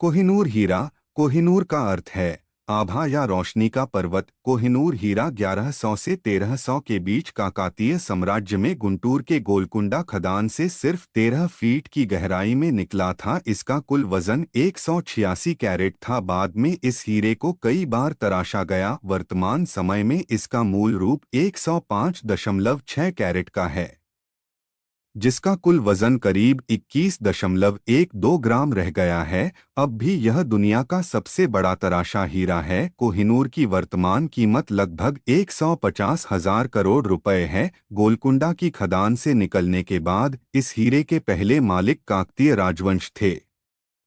कोहिनूर हीरा। कोहिनूर का अर्थ है आभा या रोशनी का पर्वत। कोहिनूर हीरा 1100 से 1300 के बीच काकातीय साम्राज्य में गुंटूर के गोलकुंडा खदान से सिर्फ 13 फीट की गहराई में निकला था। इसका कुल वजन 186 कैरेट था। बाद में इस हीरे को कई बार तराशा गया। वर्तमान समय में इसका मूल रूप 105.6 कैरेट का है, जिसका कुल वजन करीब 21.12 ग्राम रह गया है। अब भी यह दुनिया का सबसे बड़ा तराशा हीरा है। कोहिनूर की वर्तमान कीमत लगभग 150,000 करोड़ रुपए है। गोलकुंडा की खदान से निकलने के बाद इस हीरे के पहले मालिक काकतीय राजवंश थे।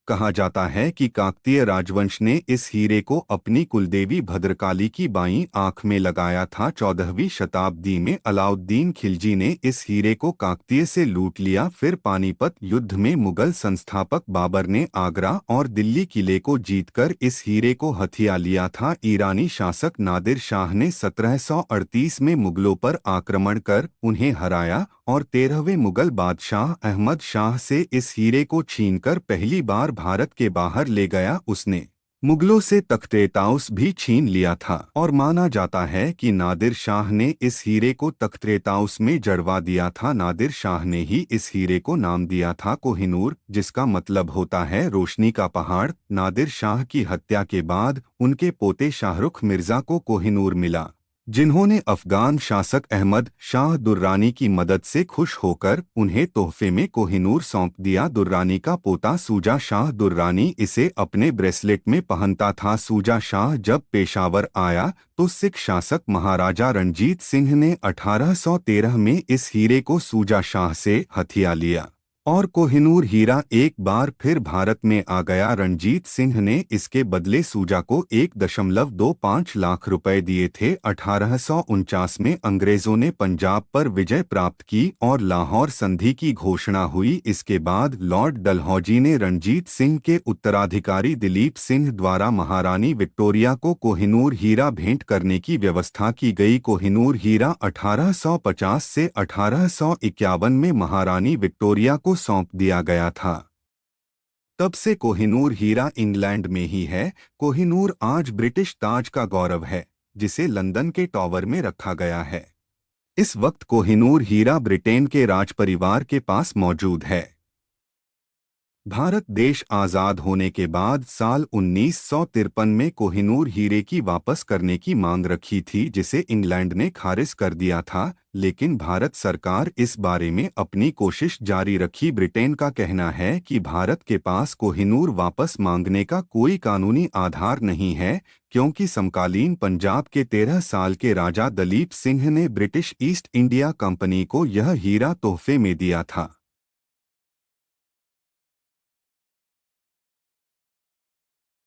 कहा जाता है कि काकतीय राजवंश ने इस हीरे को अपनी कुलदेवी भद्रकाली की बाईं आंख में लगाया था। 14वीं शताब्दी में अलाउद्दीन खिलजी ने इस हीरे को काकतीय से लूट लिया। फिर पानीपत युद्ध में मुगल संस्थापक बाबर ने आगरा और दिल्ली किले को जीतकर इस हीरे को हथिया लिया था। ईरानी शासक नादिर शाह ने 1738 में मुगलों पर आक्रमण कर उन्हें हराया और 13वें मुगल बादशाह अहमद शाह से इस हीरे को छीनकर पहली बार भारत के बाहर ले गया। उसने मुगलों से तख्ते ताउस भी छीन लिया था और माना जाता है कि नादिर शाह ने इस हीरे को तख्ते ताउस में जड़वा दिया था। नादिर शाह ने ही इस हीरे को नाम दिया था कोहिनूर, जिसका मतलब होता है रोशनी का पहाड़। नादिर शाह की हत्या के बाद उनके पोते शाहरुख मिर्जा को कोहिनूर मिला, जिन्होंने अफगान शासक अहमद शाह दुर्रानी की मदद से खुश होकर उन्हें तोहफे में कोहिनूर सौंप दिया। दुर्रानी का पोता सूजा शाह दुर्रानी इसे अपने ब्रेसलेट में पहनता था। सूजा शाह जब पेशावर आया तो सिख शासक महाराजा रणजीत सिंह ने 1813 में इस हीरे को सूजा शाह से हथिया लिया और कोहिनूर हीरा एक बार फिर भारत में आ गया। रणजीत सिंह ने इसके बदले सूजा को 1.25 लाख रुपए दिए थे। 1849 में अंग्रेजों ने पंजाब पर विजय प्राप्त की और लाहौर संधि की घोषणा हुई। इसके बाद लॉर्ड डलहौजी ने रणजीत सिंह के उत्तराधिकारी दिलीप सिंह द्वारा महारानी विक्टोरिया को कोहिनूर हीरा भेंट करने की व्यवस्था की गई। कोहिनूर हीरा 1850 से 1851 में महारानी विक्टोरिया को सौंप दिया गया था। तब से कोहिनूर हीरा इंग्लैंड में ही है। कोहिनूर आज ब्रिटिश ताज का गौरव है, जिसे लंदन के टॉवर में रखा गया है। इस वक्त कोहिनूर हीरा ब्रिटेन के राजपरिवार के पास मौजूद है। भारत देश आज़ाद होने के बाद साल 1953 में कोहिनूर हीरे की वापस करने की मांग रखी थी, जिसे इंग्लैंड ने खारिज कर दिया था, लेकिन भारत सरकार इस बारे में अपनी कोशिश जारी रखी। ब्रिटेन का कहना है कि भारत के पास कोहिनूर वापस मांगने का कोई कानूनी आधार नहीं है, क्योंकि समकालीन पंजाब के 13 साल के राजा दलीप सिंह ने ब्रिटिश ईस्ट इंडिया कंपनी को यह हीरा तोहफे में दिया था।